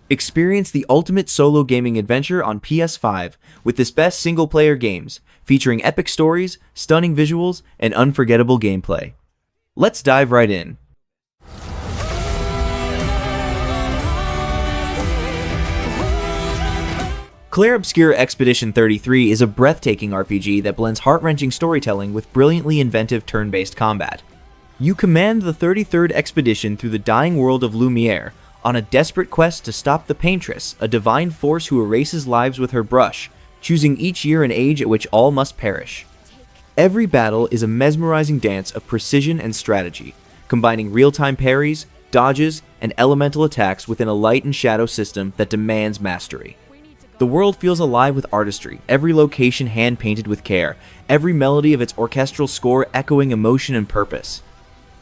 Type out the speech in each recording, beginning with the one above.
Experience the ultimate solo gaming adventure on PS5 with this best single-player games, featuring epic stories, stunning visuals, and unforgettable gameplay. Let's dive right in. Clair Obscur Expedition 33 is a breathtaking RPG that blends heart-wrenching storytelling with brilliantly inventive turn-based combat. You command the 33rd Expedition through the dying world of Lumiere, on a desperate quest to stop the Paintress, a divine force who erases lives with her brush, choosing each year and age at which all must perish. Every battle is a mesmerizing dance of precision and strategy, combining real-time parries, dodges, and elemental attacks within a light and shadow system that demands mastery. The world feels alive with artistry, every location hand-painted with care, every melody of its orchestral score echoing emotion and purpose.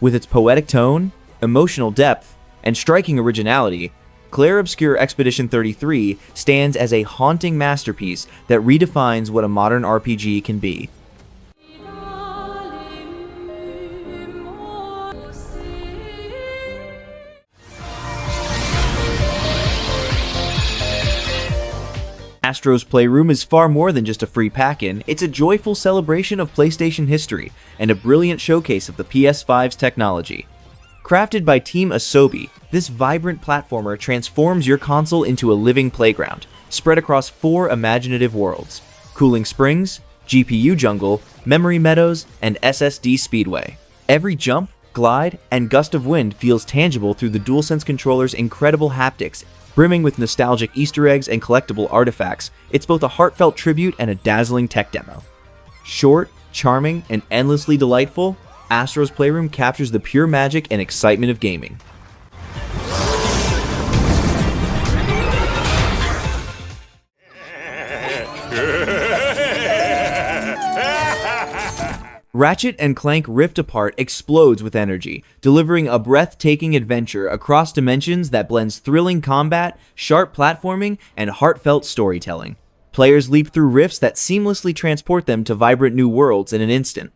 With its poetic tone, emotional depth, and striking originality, Clair Obscur Expedition 33 stands as a haunting masterpiece that redefines what a modern RPG can be. Astro's Playroom is far more than just a free pack-in, it's a joyful celebration of PlayStation history and a brilliant showcase of the PS5's technology. Crafted by Team Asobi, this vibrant platformer transforms your console into a living playground, spread across 4 imaginative worlds: Cooling Springs, GPU Jungle, Memory Meadows, and SSD Speedway. Every jump, glide, and gust of wind feels tangible through the DualSense controller's incredible haptics. Brimming with nostalgic Easter eggs and collectible artifacts, it's both a heartfelt tribute and a dazzling tech demo. Short, charming, and endlessly delightful, Astro's Playroom captures the pure magic and excitement of gaming. Ratchet and Clank Rift Apart explodes with energy, delivering a breathtaking adventure across dimensions that blends thrilling combat, sharp platforming, and heartfelt storytelling. Players leap through rifts that seamlessly transport them to vibrant new worlds in an instant.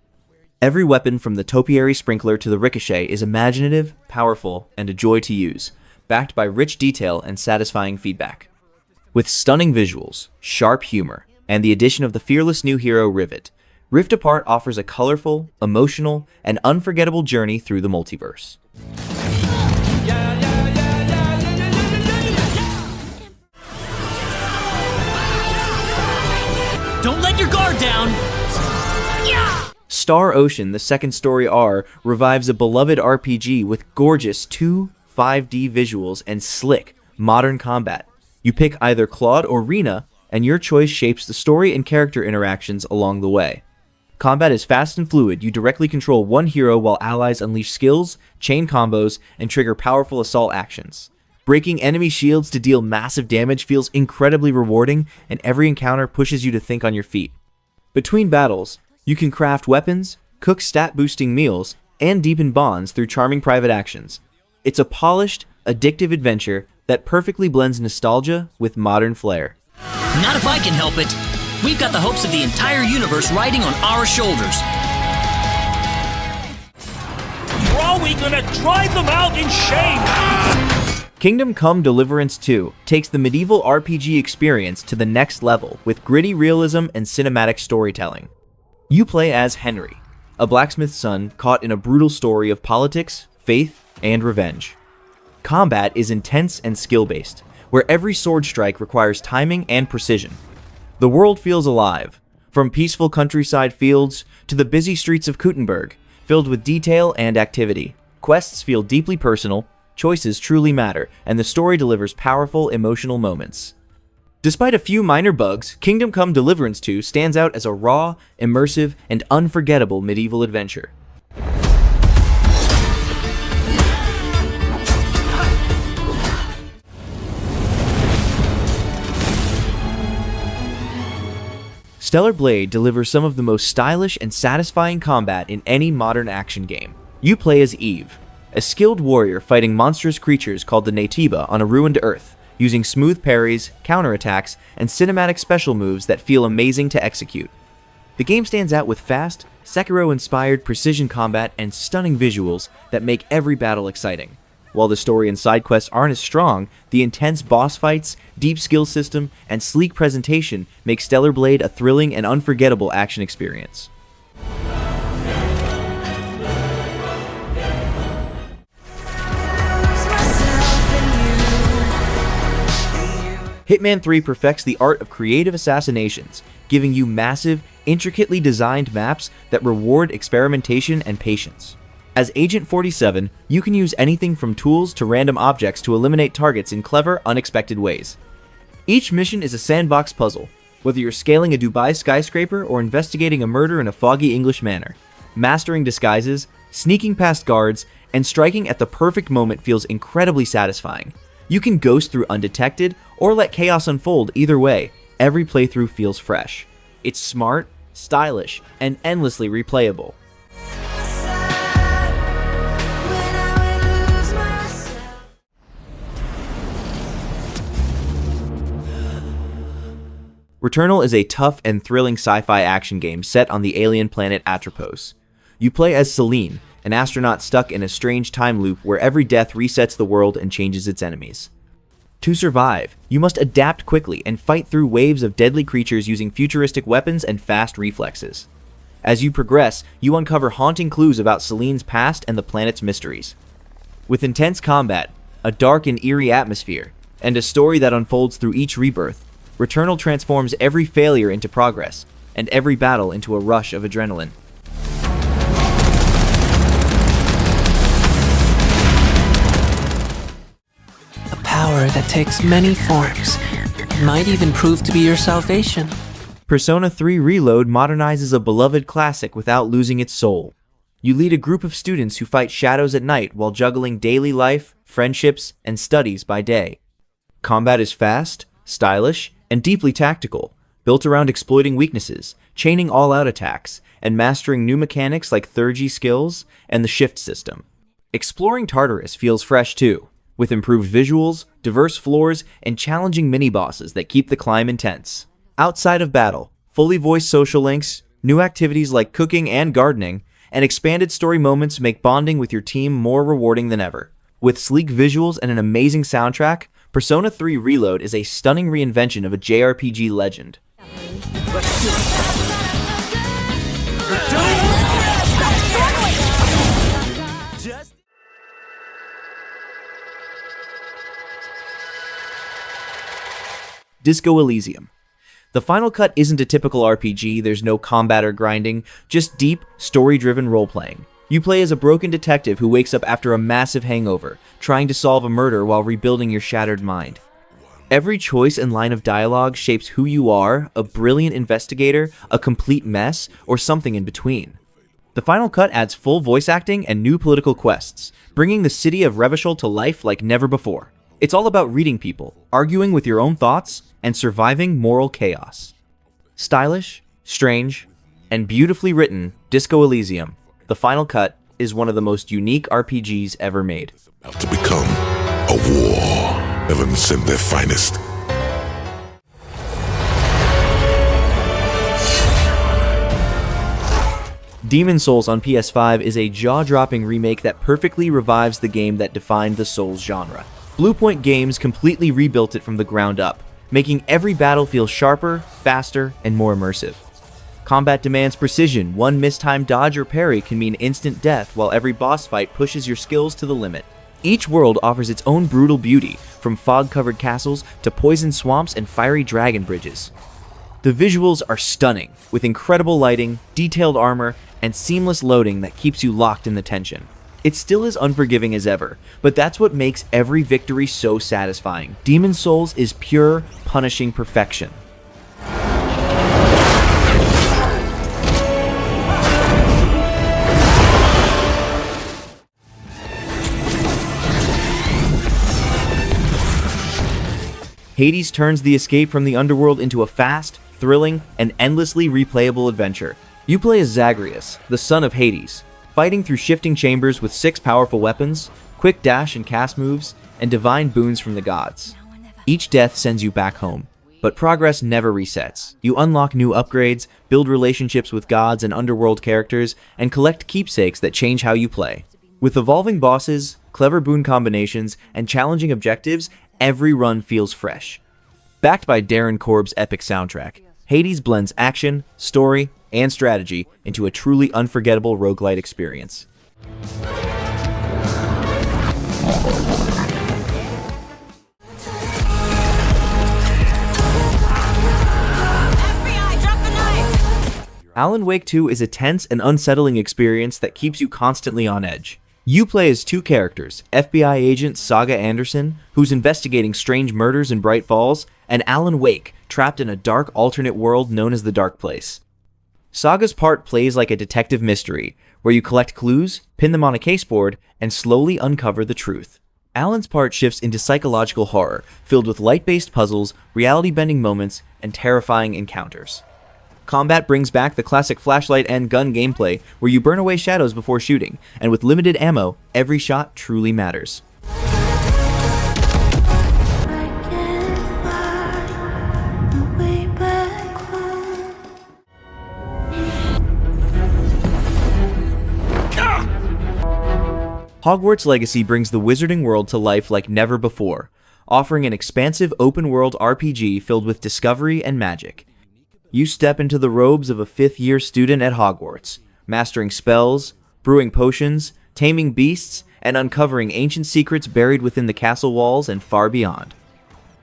Every weapon from the topiary sprinkler to the ricochet is imaginative, powerful, and a joy to use, backed by rich detail and satisfying feedback. With stunning visuals, sharp humor, and the addition of the fearless new hero Rivet, Rift Apart offers a colorful, emotional, and unforgettable journey through the multiverse. Don't let your guard down! Star Ocean: The Second Story R revives a beloved RPG with gorgeous 2.5D visuals and slick, modern combat. You pick either Claude or Rena, and your choice shapes the story and character interactions along the way. Combat is fast and fluid. You directly control one hero while allies unleash skills, chain combos, and trigger powerful assault actions. Breaking enemy shields to deal massive damage feels incredibly rewarding, and every encounter pushes you to think on your feet. Between battles, you can craft weapons, cook stat-boosting meals, and deepen bonds through charming private actions. It's a polished, addictive adventure that perfectly blends nostalgia with modern flair. Not if I can help it. We've got the hopes of the entire universe riding on our shoulders. Are we gonna drive them out in shame? Kingdom Come Deliverance 2 takes the medieval RPG experience to the next level with gritty realism and cinematic storytelling. You play as Henry, a blacksmith's son caught in a brutal story of politics, faith, and revenge. Combat is intense and skill-based, where every sword strike requires timing and precision. The world feels alive, from peaceful countryside fields to the busy streets of Kuttenberg, filled with detail and activity. Quests feel deeply personal, choices truly matter, and the story delivers powerful, emotional moments. Despite a few minor bugs, Kingdom Come Deliverance 2 stands out as a raw, immersive, and unforgettable medieval adventure. Stellar Blade delivers some of the most stylish and satisfying combat in any modern action game. You play as Eve, a skilled warrior fighting monstrous creatures called the Natiba on a ruined Earth, using smooth parries, counterattacks, and cinematic special moves that feel amazing to execute. The game stands out with fast, Sekiro-inspired precision combat and stunning visuals that make every battle exciting. While the story and side quests aren't as strong, the intense boss fights, deep skill system, and sleek presentation make Stellar Blade a thrilling and unforgettable action experience. Hitman 3 perfects the art of creative assassinations, giving you massive, intricately designed maps that reward experimentation and patience. As Agent 47, you can use anything from tools to random objects to eliminate targets in clever, unexpected ways. Each mission is a sandbox puzzle, whether you're scaling a Dubai skyscraper or investigating a murder in a foggy English manor. Mastering disguises, sneaking past guards, and striking at the perfect moment feels incredibly satisfying. You can ghost through undetected, or let chaos unfold. Either way, every playthrough feels fresh. It's smart, stylish, and endlessly replayable. Returnal is a tough and thrilling sci-fi action game set on the alien planet Atropos. You play as Celine, an astronaut stuck in a strange time loop where every death resets the world and changes its enemies. To survive, you must adapt quickly and fight through waves of deadly creatures using futuristic weapons and fast reflexes. As you progress, you uncover haunting clues about Celine's past and the planet's mysteries. With intense combat, a dark and eerie atmosphere, and a story that unfolds through each rebirth, Returnal transforms every failure into progress, and every battle into a rush of adrenaline. Power that takes many forms might even prove to be your salvation. Persona 3 Reload modernizes a beloved classic without losing its soul. You lead a group of students who fight shadows at night while juggling daily life, friendships, and studies by day. Combat is fast, stylish, and deeply tactical, built around exploiting weaknesses, chaining all-out attacks, and mastering new mechanics like Thurgy skills and the shift system. Exploring Tartarus feels fresh too, with improved visuals, diverse floors, and challenging mini-bosses that keep the climb intense. Outside of battle, fully voiced social links, new activities like cooking and gardening, and expanded story moments make bonding with your team more rewarding than ever. With sleek visuals and an amazing soundtrack, Persona 3 Reload is a stunning reinvention of a JRPG legend. Disco Elysium. The final cut isn't a typical RPG, there's no combat or grinding, just deep, story-driven role-playing. You play as a broken detective who wakes up after a massive hangover, trying to solve a murder while rebuilding your shattered mind. Every choice and line of dialogue shapes who you are, a brilliant investigator, a complete mess, or something in between. The final cut adds full voice acting and new political quests, bringing the city of Revachol to life like never before. It's all about reading people, arguing with your own thoughts, and surviving moral chaos. Stylish, strange, and beautifully written, Disco Elysium, the final cut, is one of the most unique RPGs ever made. About to become a war. Heaven sent their finest. Demon's Souls on PS5 is a jaw-dropping remake that perfectly revives the game that defined the Souls genre. Bluepoint Games completely rebuilt it from the ground up, making every battle feel sharper, faster, and more immersive. Combat demands precision. One mistimed dodge or parry can mean instant death, while every boss fight pushes your skills to the limit. Each world offers its own brutal beauty, from fog-covered castles to poison swamps and fiery dragon bridges. The visuals are stunning, with incredible lighting, detailed armor, and seamless loading that keeps you locked in the tension. It still is unforgiving as ever, but that's what makes every victory so satisfying. Demon's Souls is pure, punishing perfection. Hades turns the escape from the underworld into a fast, thrilling, and endlessly replayable adventure. You play as Zagreus, the son of Hades, fighting through shifting chambers with 6 powerful weapons, quick dash and cast moves, and divine boons from the gods. Each death sends you back home, but progress never resets. You unlock new upgrades, build relationships with gods and underworld characters, and collect keepsakes that change how you play. With evolving bosses, clever boon combinations, and challenging objectives, every run feels fresh. Backed by Darren Korb's epic soundtrack, Hades blends action, story, and strategy into a truly unforgettable roguelite experience. Alan Wake 2 is a tense and unsettling experience that keeps you constantly on edge. You play as two characters, FBI agent Saga Anderson, who's investigating strange murders in Bright Falls, and Alan Wake, trapped in a dark alternate world known as the Dark Place. Saga's part plays like a detective mystery, where you collect clues, pin them on a caseboard, and slowly uncover the truth. Alan's part shifts into psychological horror, filled with light-based puzzles, reality-bending moments, and terrifying encounters. Combat brings back the classic flashlight and gun gameplay, where you burn away shadows before shooting, and with limited ammo, every shot truly matters. Hogwarts Legacy brings the wizarding world to life like never before, offering an expansive open-world RPG filled with discovery and magic. You step into the robes of a fifth-year student at Hogwarts, mastering spells, brewing potions, taming beasts, and uncovering ancient secrets buried within the castle walls and far beyond.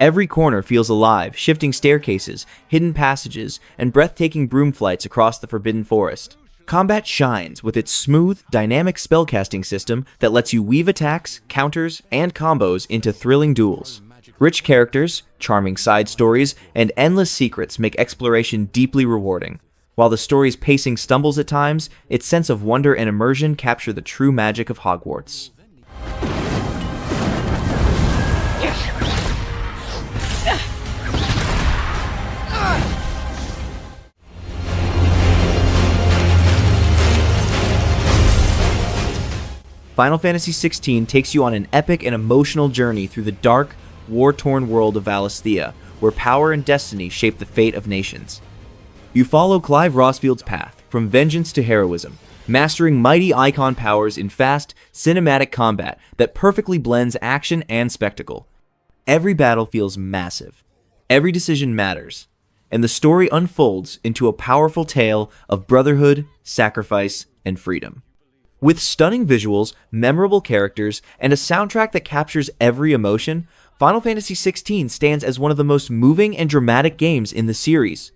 Every corner feels alive, shifting staircases, hidden passages, and breathtaking broom flights across the Forbidden Forest. Combat shines with its smooth, dynamic spellcasting system that lets you weave attacks, counters, and combos into thrilling duels. Rich characters, charming side stories, and endless secrets make exploration deeply rewarding. While the story's pacing stumbles at times, its sense of wonder and immersion capture the true magic of Hogwarts. Final Fantasy XVI takes you on an epic and emotional journey through the dark, war-torn world of Valisthea, where power and destiny shape the fate of nations. You follow Clive Rosfield's path, from vengeance to heroism, mastering mighty icon powers in fast, cinematic combat that perfectly blends action and spectacle. Every battle feels massive, every decision matters, and the story unfolds into a powerful tale of brotherhood, sacrifice, and freedom. With stunning visuals, memorable characters, and a soundtrack that captures every emotion, Final Fantasy XVI stands as one of the most moving and dramatic games in the series.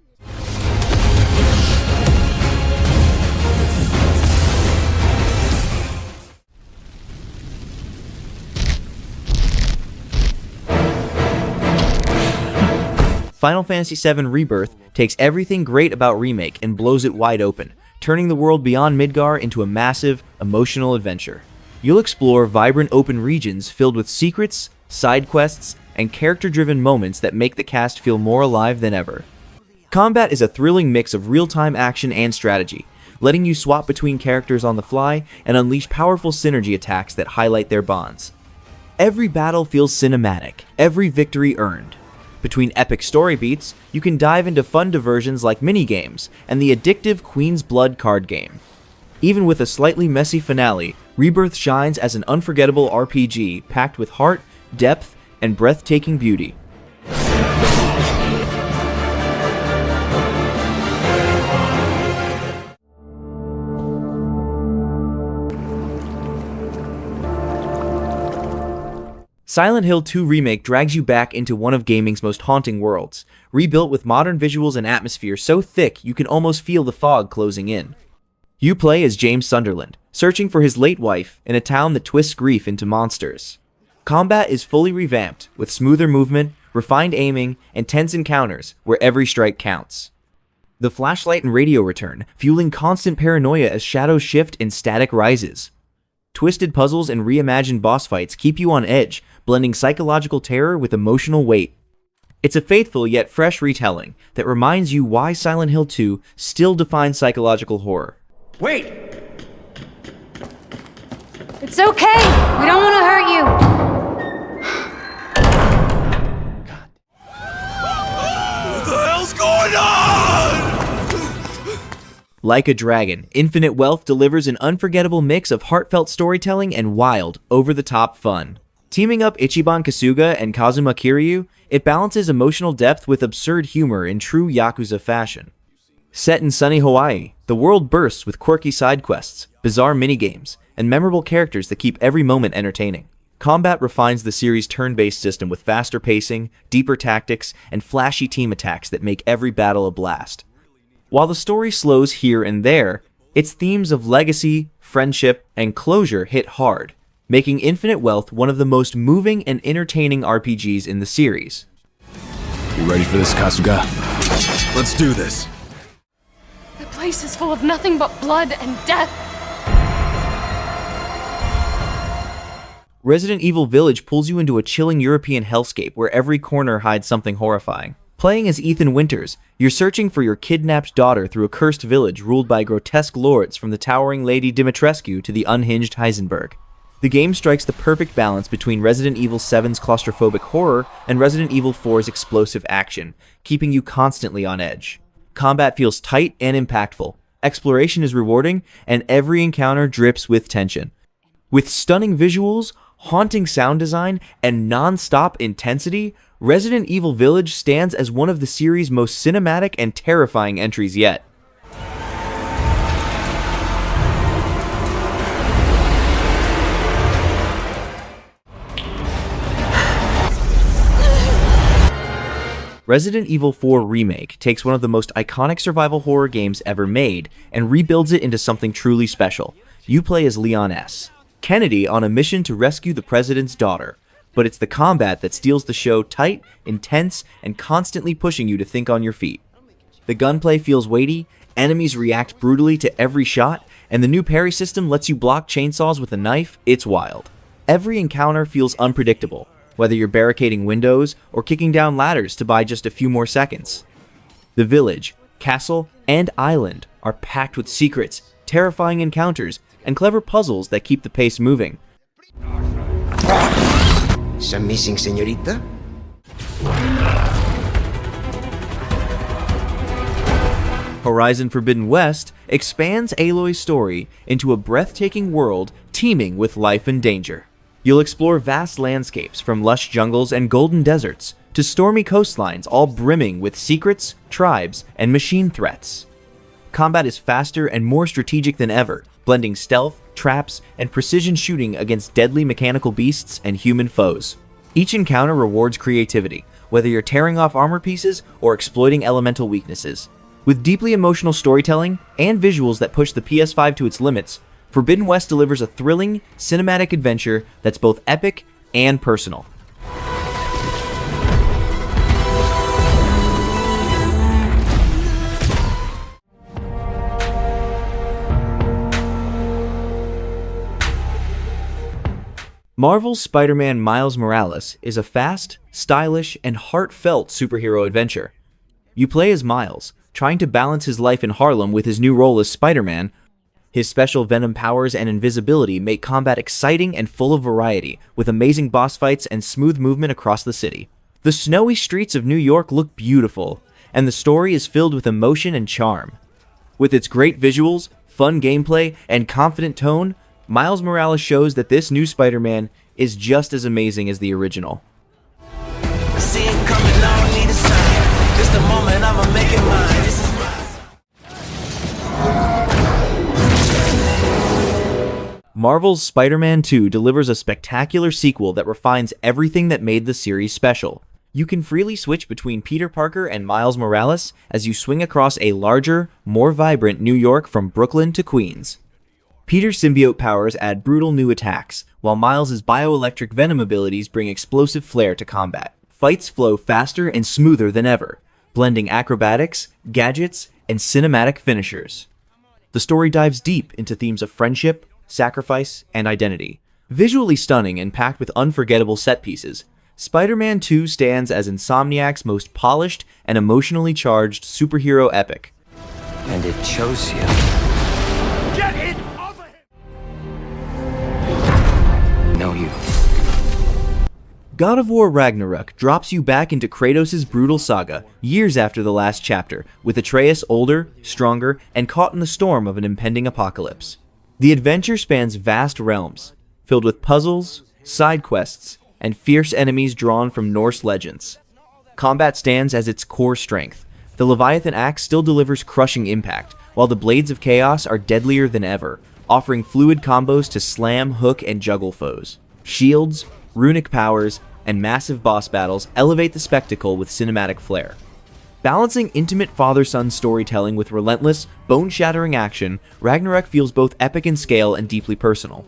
Final Fantasy VII Rebirth takes everything great about Remake and blows it wide open, turning the world beyond Midgar into a massive, emotional adventure. You'll explore vibrant open regions filled with secrets, side quests, and character-driven moments that make the cast feel more alive than ever. Combat is a thrilling mix of real-time action and strategy, letting you swap between characters on the fly and unleash powerful synergy attacks that highlight their bonds. Every battle feels cinematic, every victory earned. Between epic story beats, you can dive into fun diversions like minigames and the addictive Queen's Blood card game. Even with a slightly messy finale, Rebirth shines as an unforgettable RPG packed with heart, depth, and breathtaking beauty. Silent Hill 2 Remake drags you back into one of gaming's most haunting worlds, rebuilt with modern visuals and atmosphere so thick you can almost feel the fog closing in. You play as James Sunderland, searching for his late wife in a town that twists grief into monsters. Combat is fully revamped, with smoother movement, refined aiming, and tense encounters where every strike counts. The flashlight and radio return, fueling constant paranoia as shadows shift and static rises. Twisted puzzles and reimagined boss fights keep you on edge, blending psychological terror with emotional weight. It's a faithful yet fresh retelling that reminds you why Silent Hill 2 still defines psychological horror. Wait! It's okay! We don't want to hurt you! What the hell's going on? Like a dragon, Infinite Wealth delivers an unforgettable mix of heartfelt storytelling and wild, over-the-top fun. Teaming up Ichiban Kasuga and Kazuma Kiryu, it balances emotional depth with absurd humor in true Yakuza fashion. Set in sunny Hawaii, the world bursts with quirky side quests, bizarre minigames, and memorable characters that keep every moment entertaining. Combat refines the series' turn-based system with faster pacing, deeper tactics, and flashy team attacks that make every battle a blast. While the story slows here and there, its themes of legacy, friendship, and closure hit hard, making Infinite Wealth one of the most moving and entertaining RPGs in the series. You ready for this, Kasuga? Let's do this. The place is full of nothing but blood and death. Resident Evil Village pulls you into a chilling European hellscape where every corner hides something horrifying. Playing as Ethan Winters, you're searching for your kidnapped daughter through a cursed village ruled by grotesque lords from the towering Lady Dimitrescu to the unhinged Heisenberg. The game strikes the perfect balance between Resident Evil 7's claustrophobic horror and Resident Evil 4's explosive action, keeping you constantly on edge. Combat feels tight and impactful, exploration is rewarding, and every encounter drips with tension. With stunning visuals, haunting sound design, and non-stop intensity, Resident Evil Village stands as one of the series' most cinematic and terrifying entries yet. Resident Evil 4 Remake takes one of the most iconic survival horror games ever made and rebuilds it into something truly special. You play as Leon S. Kennedy on a mission to rescue the president's daughter, but it's the combat that steals the show tight, intense, and constantly pushing you to think on your feet. The gunplay feels weighty, enemies react brutally to every shot, and the new parry system lets you block chainsaws with a knife. It's wild. Every encounter feels unpredictable, whether you're barricading windows or kicking down ladders to buy just a few more seconds. The village, castle, and island are packed with secrets, terrifying encounters, and clever puzzles that keep the pace moving. Some missing, señorita? Horizon Forbidden West expands Aloy's story into a breathtaking world teeming with life and danger. You'll explore vast landscapes from lush jungles and golden deserts to stormy coastlines all brimming with secrets, tribes, and machine threats. Combat is faster and more strategic than ever, blending stealth, traps, and precision shooting against deadly mechanical beasts and human foes. Each encounter rewards creativity, whether you're tearing off armor pieces or exploiting elemental weaknesses. With deeply emotional storytelling and visuals that push the PS5 to its limits, Forbidden West delivers a thrilling, cinematic adventure that's both epic and personal. Marvel's Spider-Man Miles Morales is a fast, stylish, and heartfelt superhero adventure. You play as Miles, trying to balance his life in Harlem with his new role as Spider-Man. His special Venom powers and invisibility make combat exciting and full of variety, with amazing boss fights and smooth movement across the city. The snowy streets of New York look beautiful, and the story is filled with emotion and charm. With its great visuals, fun gameplay, and confident tone, Miles Morales shows that this new Spider-Man is just as amazing as the original. See it coming, I don't need a sign. Just a moment, I'ma make it mine. This is Marvel's Spider-Man 2 delivers a spectacular sequel that refines everything that made the series special. You can freely switch between Peter Parker and Miles Morales as you swing across a larger, more vibrant New York from Brooklyn to Queens. Peter's symbiote powers add brutal new attacks, while Miles' bioelectric venom abilities bring explosive flair to combat. Fights flow faster and smoother than ever, blending acrobatics, gadgets, and cinematic finishers. The story dives deep into themes of friendship, sacrifice, and identity. Visually stunning and packed with unforgettable set pieces, Spider-Man 2 stands as Insomniac's most polished and emotionally charged superhero epic. And it chose you. Get it off of him! No, you. God of War Ragnarök drops you back into Kratos' brutal saga years after the last chapter, with Atreus older, stronger, and caught in the storm of an impending apocalypse. The adventure spans vast realms, filled with puzzles, side quests, and fierce enemies drawn from Norse legends. Combat stands as its core strength. The Leviathan axe still delivers crushing impact, while the Blades of Chaos are deadlier than ever, offering fluid combos to slam, hook, and juggle foes. Shields, runic powers, and massive boss battles elevate the spectacle with cinematic flair. Balancing intimate father-son storytelling with relentless, bone-shattering action, Ragnarök feels both epic in scale and deeply personal.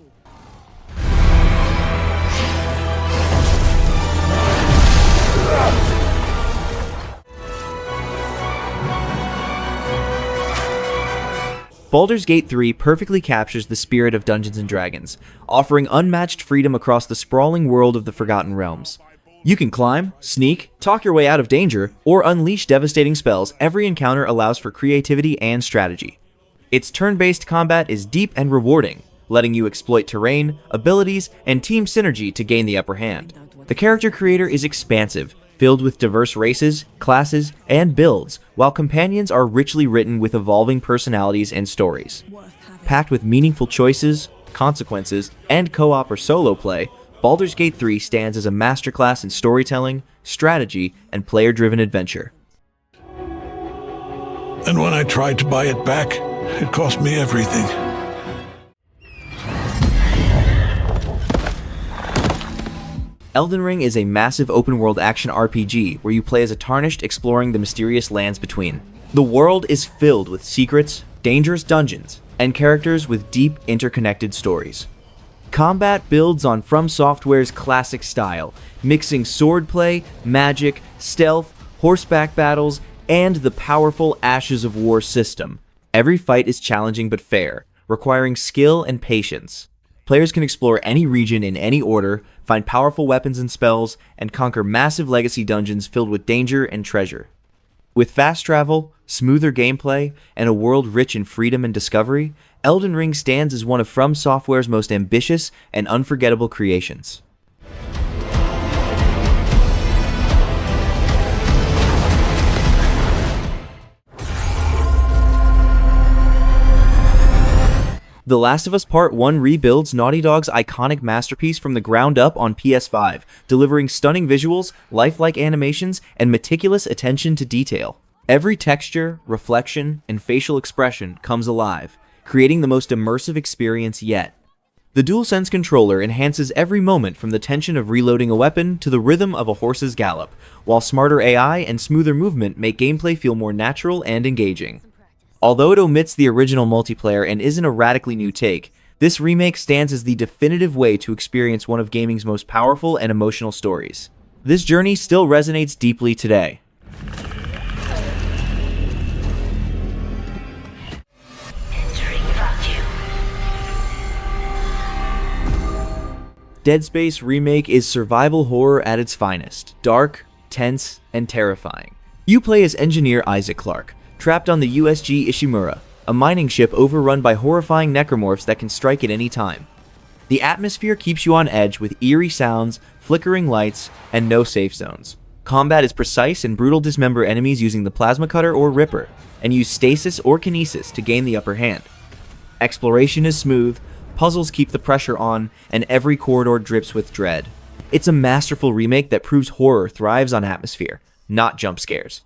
Baldur's Gate 3 perfectly captures the spirit of Dungeons & Dragons, offering unmatched freedom across the sprawling world of the Forgotten Realms. You can climb, sneak, talk your way out of danger, or unleash devastating spells. Every encounter allows for creativity and strategy. Its turn-based combat is deep and rewarding, letting you exploit terrain, abilities, and team synergy to gain the upper hand. The character creator is expansive, filled with diverse races, classes, and builds, while companions are richly written with evolving personalities and stories. Packed with meaningful choices, consequences, and co-op or solo play, Baldur's Gate 3 stands as a masterclass in storytelling, strategy, and player-driven adventure. And when I tried to buy it back, it cost me everything. Elden Ring is a massive open-world action RPG where you play as a Tarnished exploring the mysterious lands between. The world is filled with secrets, dangerous dungeons, and characters with deep, interconnected stories. Combat builds on From Software's classic style, mixing swordplay, magic, stealth, horseback battles, and the powerful Ashes of War system. Every fight is challenging but fair, requiring skill and patience. Players can explore any region in any order, find powerful weapons and spells, and conquer massive legacy dungeons filled with danger and treasure. With fast travel, smoother gameplay, and a world rich in freedom and discovery, Elden Ring stands as one of From Software's most ambitious and unforgettable creations. The Last of Us Part 1 rebuilds Naughty Dog's iconic masterpiece from the ground up on PS5, delivering stunning visuals, lifelike animations, and meticulous attention to detail. Every texture, reflection, and facial expression comes alive, creating the most immersive experience yet. The DualSense controller enhances every moment, from the tension of reloading a weapon to the rhythm of a horse's gallop, while smarter AI and smoother movement make gameplay feel more natural and engaging. Although it omits the original multiplayer and isn't a radically new take, this remake stands as the definitive way to experience one of gaming's most powerful and emotional stories. This journey still resonates deeply today. Dead Space Remake is survival horror at its finest, dark, tense, and terrifying. You play as engineer Isaac Clarke, trapped on the USG Ishimura, a mining ship overrun by horrifying necromorphs that can strike at any time. The atmosphere keeps you on edge with eerie sounds, flickering lights, and no safe zones. Combat is precise and brutal. Dismember enemies using the plasma cutter or ripper, and use stasis or kinesis to gain the upper hand. Exploration is smooth, puzzles keep the pressure on, and every corridor drips with dread. It's a masterful remake that proves horror thrives on atmosphere, not jump scares.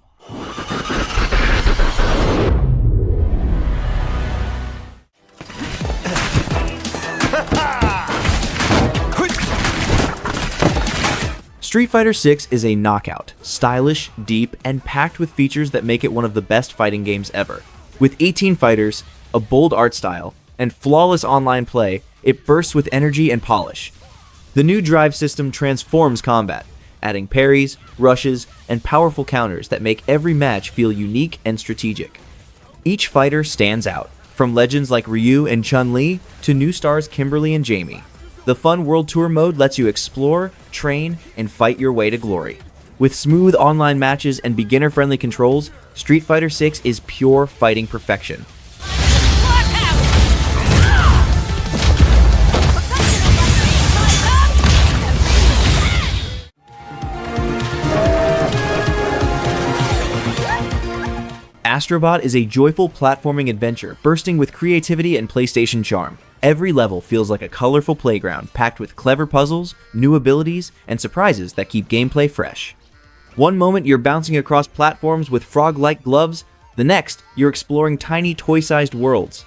Street Fighter VI is a knockout, stylish, deep, and packed with features that make it one of the best fighting games ever. With 18 fighters, a bold art style, and flawless online play, it bursts with energy and polish. The new drive system transforms combat, adding parries, rushes, and powerful counters that make every match feel unique and strategic. Each fighter stands out, from legends like Ryu and Chun-Li to new stars Kimberly and Jamie. The fun World Tour mode lets you explore, train, and fight your way to glory. With smooth online matches and beginner-friendly controls, Street Fighter VI is pure fighting perfection. Astro Bot is a joyful platforming adventure bursting with creativity and PlayStation charm. Every level feels like a colorful playground packed with clever puzzles, new abilities, and surprises that keep gameplay fresh. One moment you're bouncing across platforms with frog-like gloves, the next you're exploring tiny toy-sized worlds.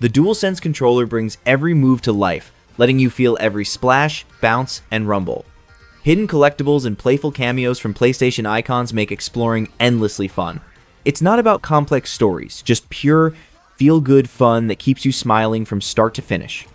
The DualSense controller brings every move to life, letting you feel every splash, bounce, and rumble. Hidden collectibles and playful cameos from PlayStation icons make exploring endlessly fun. It's not about complex stories, just pure, feel-good fun that keeps you smiling from start to finish.